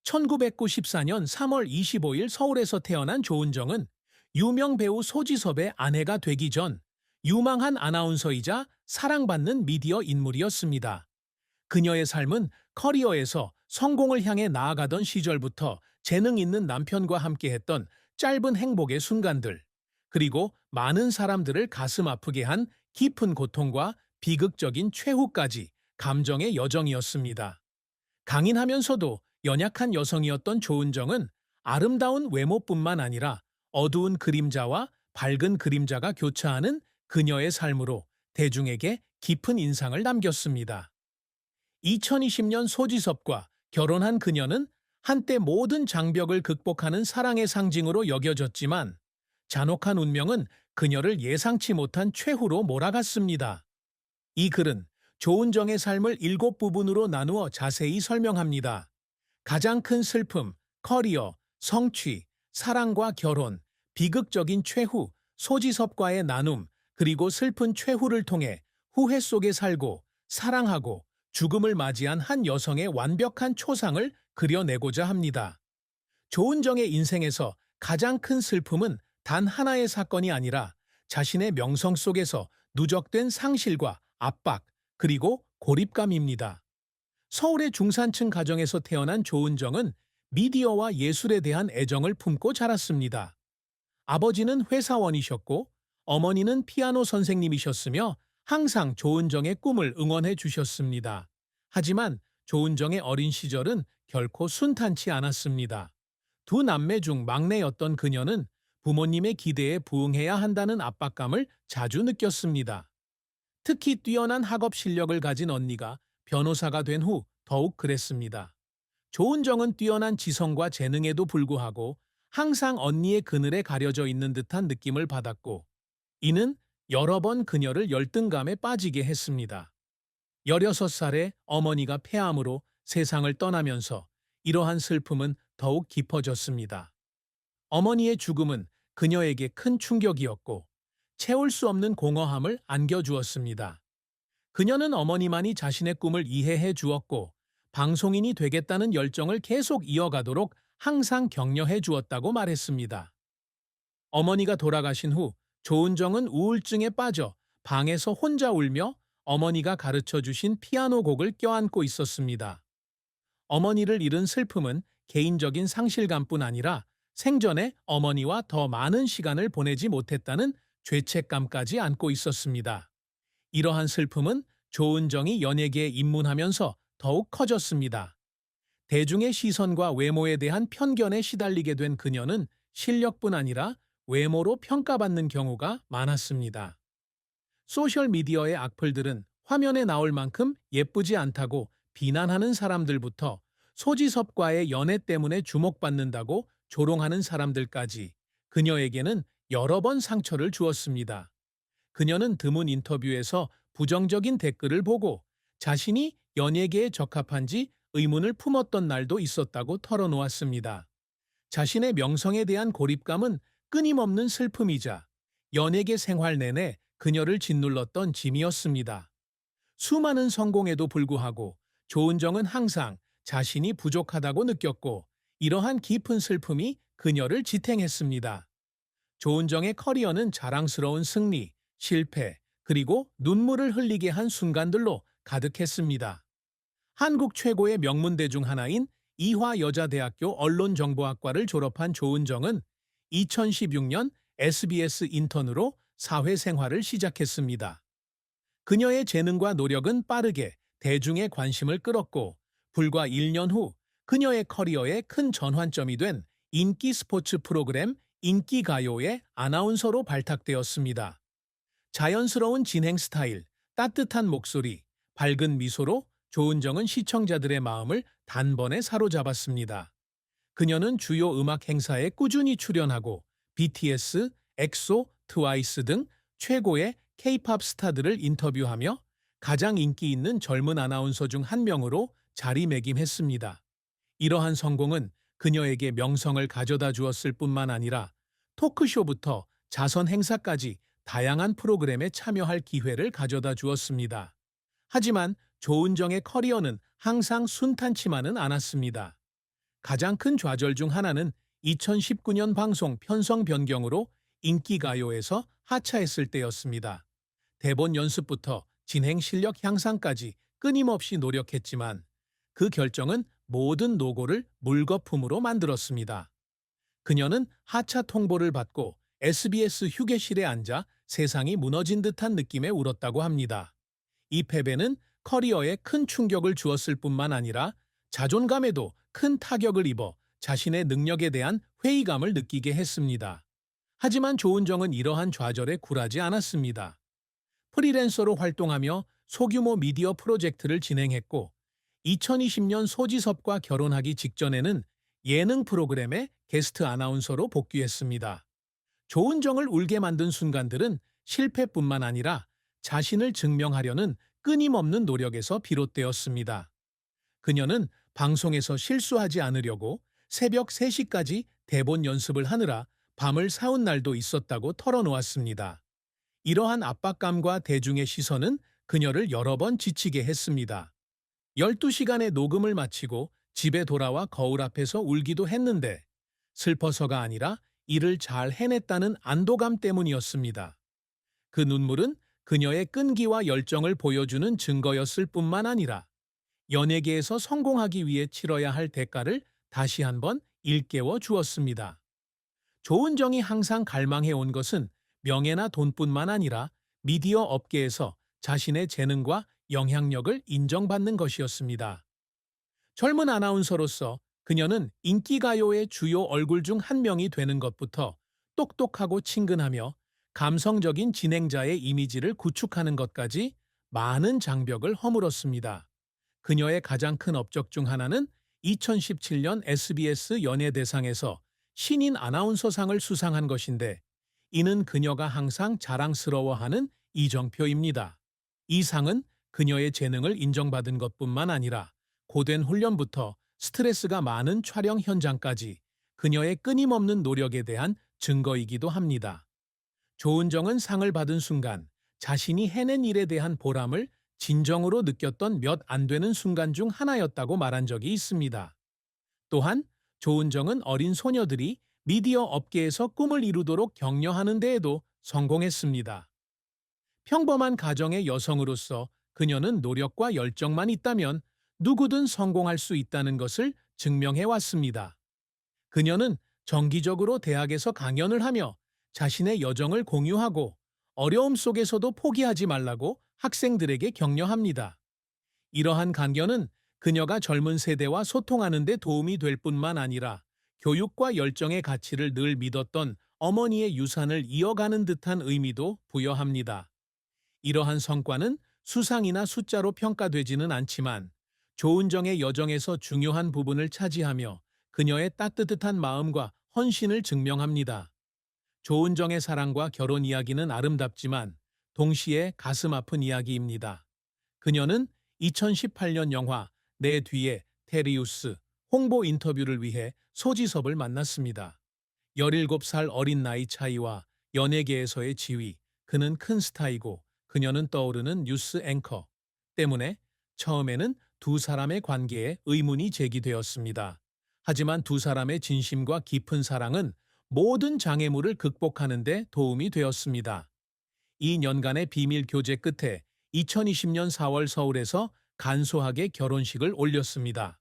1994년 3월 25일 서울에서 태어난 조은정은 유명 배우 소지섭의 아내가 되기 전 유망한 아나운서이자 사랑받는 미디어 인물이었습니다. 그녀의 삶은 커리어에서 성공을 향해 나아가던 시절부터 재능 있는 남편과 함께했던 짧은 행복의 순간들, 그리고 많은 사람들을 가슴 아프게 한 깊은 고통과 비극적인 최후까지 감정의 여정이었습니다. 강인하면서도 연약한 여성이었던 조은정은 아름다운 외모뿐만 아니라 어두운 그림자와 밝은 그림자가 교차하는 그녀의 삶으로 대중에게 깊은 인상을 남겼습니다. 2020년 소지섭과 결혼한 그녀는 한때 모든 장벽을 극복하는 사랑의 상징으로 여겨졌지만 잔혹한 운명은 그녀를 예상치 못한 최후로 몰아갔습니다. 이 글은 조은정의 삶을 7부분으로 나누어 자세히 설명합니다. 가장 큰 슬픔, 커리어, 성취, 사랑과 결혼, 비극적인 최후, 소지섭과의 나눔, 그리고 슬픈 최후를 통해 후회 속에 살고 사랑하고 죽음을 맞이한 한 여성의 완벽한 초상을 그려내고자 합니다. 조은정의 인생에서 가장 큰 슬픔은 단 하나의 사건이 아니라 자신의 명성 속에서 누적된 상실과 압박, 그리고 고립감입니다. 서울의 중산층 가정에서 태어난 조은정은 미디어와 예술에 대한 애정을 품고 자랐습니다. 아버지는 회사원이셨고 어머니는 피아노 선생님이셨으며 항상 조은정의 꿈을 응원해 주셨습니다. 하지만 조은정의 어린 시절은 결코 순탄치 않았습니다. 두 남매 중 막내였던 그녀는 부모님의 기대에 부응해야 한다는 압박감을 자주 느꼈습니다. 특히 뛰어난 학업 실력을 가진 언니가 변호사가 된 후 더욱 그랬습니다. 조은정은 뛰어난 지성과 재능에도 불구하고 항상 언니의 그늘에 가려져 있는 듯한 느낌을 받았고, 이는 여러 번 그녀를 열등감에 빠지게 했습니다. 16살에 어머니가 폐암으로 세상을 떠나면서 이러한 슬픔은 더욱 깊어졌습니다. 어머니의 죽음은 그녀에게 큰 충격이었고 채울 수 없는 공허함을 안겨주었습니다. 그녀는 어머니만이 자신의 꿈을 이해해 주었고 방송인이 되겠다는 열정을 계속 이어가도록 항상 격려해 주었다고 말했습니다. 어머니가 돌아가신 후 조은정은 우울증에 빠져 방에서 혼자 울며 어머니가 가르쳐 주신 피아노 곡을 껴안고 있었습니다. 어머니를 잃은 슬픔은 개인적인 상실감뿐 아니라 생전에 어머니와 더 많은 시간을 보내지 못했다는 죄책감까지 안고 있었습니다. 이러한 슬픔은 조은정이 연예계에 입문하면서 더욱 커졌습니다. 대중의 시선과 외모에 대한 편견에 시달리게 된 그녀는 실력뿐 아니라 외모로 평가받는 경우가 많았습니다. 소셜미디어의 악플들은 화면에 나올 만큼 예쁘지 않다고 비난하는 사람들부터 소지섭과의 연애 때문에 주목받는다고 조롱하는 사람들까지 그녀에게는 여러 번 상처를 주었습니다. 그녀는 드문 인터뷰에서 부정적인 댓글을 보고 자신이 연예계에 적합한지 의문을 품었던 날도 있었다고 털어놓았습니다. 자신의 명성에 대한 고립감은 끊임없는 슬픔이자 연예계 생활 내내 그녀를 짓눌렀던 짐이었습니다. 수많은 성공에도 불구하고 조은정은 항상 자신이 부족하다고 느꼈고 이러한 깊은 슬픔이 그녀를 지탱했습니다. 조은정의 커리어는 자랑스러운 승리, 실패, 그리고 눈물을 흘리게 한 순간들로 가득했습니다. 한국 최고의 명문대 중 하나인 이화여자대학교 언론정보학과를 졸업한 조은정은 2016년 SBS 인턴으로 사회생활을 시작했습니다. 그녀의 재능과 노력은 빠르게 대중의 관심을 끌었고 불과 1년 후 그녀의 커리어에 큰 전환점이 된 인기 스포츠 프로그램 인기가요의 아나운서로 발탁되었습니다. 자연스러운 진행 스타일, 따뜻한 목소리, 밝은 미소로 조은정은 시청자들의 마음을 단번에 사로잡았습니다. 그녀는 주요 음악 행사에 꾸준히 출연하고 BTS, 엑소, 트와이스 등 최고의 K-팝 스타들을 인터뷰하며 가장 인기 있는 젊은 아나운서 중 한 명으로 자리매김했습니다. 이러한 성공은 그녀에게 명성을 가져다 주었을 뿐만 아니라 토크쇼부터 자선 행사까지 다양한 프로그램에 참여할 기회를 가져다 주었습니다. 하지만 조은정의 커리어는 항상 순탄치만은 않았습니다. 가장 큰 좌절 중 하나는 2019년 방송 편성 변경으로 인기가요에서 하차했을 때였습니다. 대본 연습부터 진행 실력 향상까지 끊임없이 노력했지만 그 결정은 모든 노고를 물거품으로 만들었습니다. 그녀는 하차 통보를 받고 SBS 휴게실에 앉아 세상이 무너진 듯한 느낌에 울었다고 합니다. 이 패배는 커리어에 큰 충격을 주었을 뿐만 아니라 자존감에도 큰 타격을 입어 자신의 능력에 대한 회의감을 느끼게 했습니다. 하지만 조은정은 이러한 좌절에 굴하지 않았습니다. 프리랜서로 활동하며 소규모 미디어 프로젝트를 진행했고 2020년 소지섭과 결혼하기 직전에는 예능 프로그램의 게스트 아나운서로 복귀했습니다. 조은정을 울게 만든 순간들은 실패뿐만 아니라 자신을 증명하려는 끊임없는 노력에서 비롯되었습니다. 그녀는 방송에서 실수하지 않으려고 새벽 3시까지 대본 연습을 하느라 밤을 새운 날도 있었다고 털어놓았습니다. 이러한 압박감과 대중의 시선은 그녀를 여러 번 지치게 했습니다. 12시간의 녹음을 마치고 집에 돌아와 거울 앞에서 울기도 했는데 슬퍼서가 아니라 일을 잘 해냈다는 안도감 때문이었습니다. 그 눈물은 그녀의 끈기와 열정을 보여주는 증거였을 뿐만 아니라 연예계에서 성공하기 위해 치러야 할 대가를 다시 한번 일깨워 주었습니다. 조은정이 항상 갈망해온 것은 명예나 돈뿐만 아니라 미디어 업계에서 자신의 재능과 영향력을 인정받는 것이었습니다. 젊은 아나운서로서 그녀는 인기가요의 주요 얼굴 중 한 명이 되는 것부터 똑똑하고 친근하며 감성적인 진행자의 이미지를 구축하는 것까지 많은 장벽을 허물었습니다. 그녀의 가장 큰 업적 중 하나는 2017년 SBS 연예대상에서 신인 아나운서상을 수상한 것인데 이는 그녀가 항상 자랑스러워하는 이정표입니다. 이 상은 그녀의 재능을 인정받은 것뿐만 아니라 고된 훈련부터 스트레스가 많은 촬영 현장까지 그녀의 끊임없는 노력에 대한 증거이기도 합니다. 조은정은 상을 받은 순간 자신이 해낸 일에 대한 보람을 진정으로 느꼈던 몇 안 되는 순간 중 하나였다고 말한 적이 있습니다. 또한 조은정은 어린 소녀들이 미디어 업계에서 꿈을 이루도록 격려하는 데에도 성공했습니다. 평범한 가정의 여성으로서 그녀는 노력과 열정만 있다면 누구든 성공할 수 있다는 것을 증명해 왔습니다. 그녀는 정기적으로 대학에서 강연을 하며 자신의 여정을 공유하고 어려움 속에서도 포기하지 말라고 학생들에게 격려합니다. 이러한 강연은 그녀가 젊은 세대와 소통하는 데 도움이 될 뿐만 아니라 교육과 열정의 가치를 늘 믿었던 어머니의 유산을 이어가는 듯한 의미도 부여합니다. 이러한 성과는 수상이나 숫자로 평가되지는 않지만 조은정의 여정에서 중요한 부분을 차지하며 그녀의 따뜻한 마음과 헌신을 증명합니다. 조은정의 사랑과 결혼 이야기는 아름답지만 동시에 가슴 아픈 이야기입니다. 그녀는 2018년 영화 내 뒤에 테리우스 홍보 인터뷰를 위해 소지섭을 만났습니다. 17살 어린 나이 차이와 연예계에서의 지위, 그는 큰 스타이고 그녀는 떠오르는 뉴스 앵커 때문에 처음에는 두 사람의 관계에 의문이 제기되었습니다. 하지만 두 사람의 진심과 깊은 사랑은 모든 장애물을 극복하는 데 도움이 되었습니다. 2년간의 비밀 교제 끝에 2020년 4월 서울에서 간소하게 결혼식을 올렸습니다.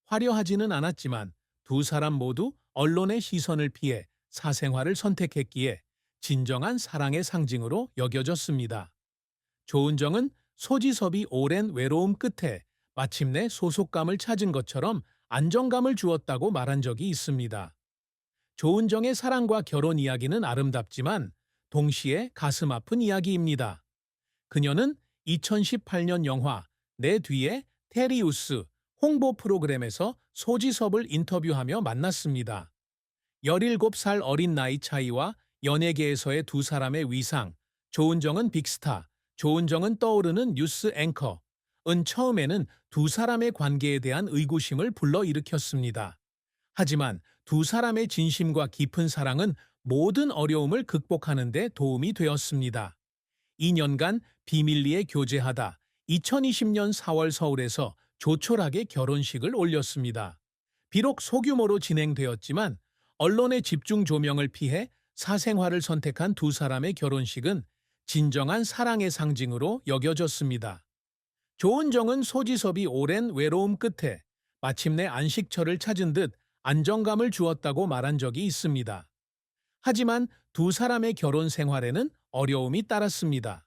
화려하지는 않았지만 두 사람 모두 언론의 시선을 피해 사생활을 선택했기에 진정한 사랑의 상징으로 여겨졌습니다. 조은정은 소지섭이 오랜 외로움 끝에 마침내 소속감을 찾은 것처럼 안정감을 주었다고 말한 적이 있습니다. 조은정의 사랑과 결혼 이야기는 아름답지만 동시에 가슴 아픈 이야기입니다. 그녀는 2018년 영화 내 뒤에 테리우스 홍보 프로그램에서 소지섭을 인터뷰하며 만났습니다. 17살 어린 나이 차이와 연예계에서의 두 사람의 위상, 조은정은 빅스타, 조은정은 떠오르는 뉴스 앵커, 은 처음에는 두 사람의 관계에 대한 의구심을 불러일으켰습니다. 하지만 두 사람의 진심과 깊은 사랑은 모든 어려움을 극복하는 데 도움이 되었습니다. 2년간 비밀리에 교제하다 2020년 4월 서울에서 조촐하게 결혼식을 올렸습니다. 비록 소규모로 진행되었지만 언론의 집중 조명을 피해 사생활을 선택한 두 사람의 결혼식은 진정한 사랑의 상징으로 여겨졌습니다. 조은정은 소지섭이 오랜 외로움 끝에 마침내 안식처를 찾은 듯 안정감을 주었다고 말한 적이 있습니다. 하지만 두 사람의 결혼 생활에는 어려움이 따랐습니다.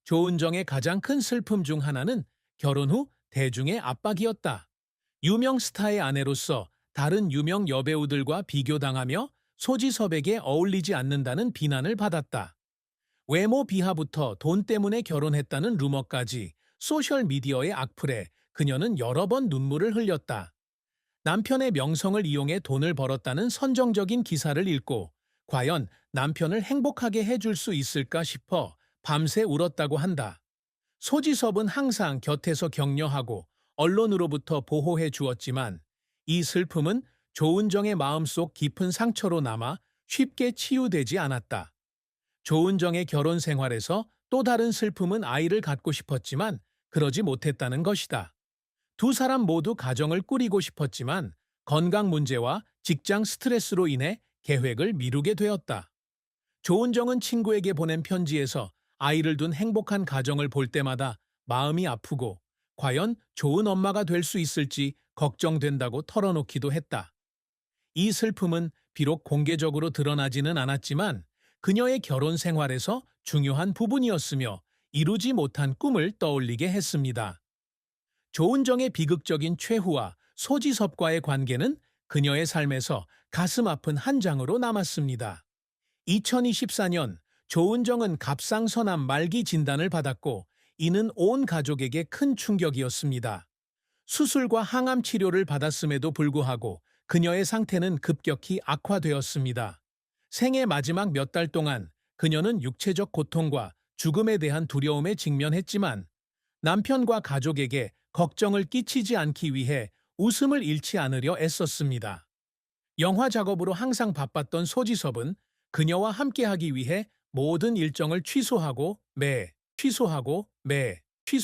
조은정의 가장 큰 슬픔 중 하나는 결혼 후 대중의 압박이었다. 유명 스타의 아내로서 다른 유명 여배우들과 비교당하며 소지섭에게 어울리지 않는다는 비난을 받았다. 외모 비하부터 돈 때문에 결혼했다는 루머까지 소셜미디어의 악플에 그녀는 여러 번 눈물을 흘렸다. 남편의 명성을 이용해 돈을 벌었다는 선정적인 기사를 읽고 과연 남편을 행복하게 해줄 수 있을까 싶어 밤새 울었다고 한다. 소지섭은 항상 곁에서 격려하고 언론으로부터 보호해 주었지만 이 슬픔은 조은정의 마음속 깊은 상처로 남아 쉽게 치유되지 않았다. 조은정의 결혼 생활에서 또 다른 슬픔은 아이를 갖고 싶었지만 그러지 못했다는 것이다. 두 사람 모두 가정을 꾸리고 싶었지만 건강 문제와 직장 스트레스로 인해 계획을 미루게 되었다. 조은정은 친구에게 보낸 편지에서 아이를 둔 행복한 가정을 볼 때마다 마음이 아프고 과연 좋은 엄마가 될 수 있을지 걱정된다고 털어놓기도 했다. 이 슬픔은 비록 공개적으로 드러나지는 않았지만 그녀의 결혼 생활에서 중요한 부분이었으며 이루지 못한 꿈을 떠올리게 했습니다. 조은정의 비극적인 최후와 소지섭과의 관계는 그녀의 삶에서 가슴 아픈 한 장으로 남았습니다. 2024년 조은정은 갑상선암 말기 진단을 받았고 이는 온 가족에게 큰 충격이었습니다. 수술과 항암 치료를 받았음에도 불구하고 그녀의 상태는 급격히 악화되었습니다. 생애 마지막 몇 달 동안 그녀는 육체적 고통과 죽음에 대한 두려움에 직면했지만 남편과 가족에게 걱정을 끼치지 않기 위해 웃음을 잃지 않으려 애썼습니다. 영화 작업으로 항상 바빴던 소지섭은 그녀와 함께하기 위해 모든 일정을 취소하고 매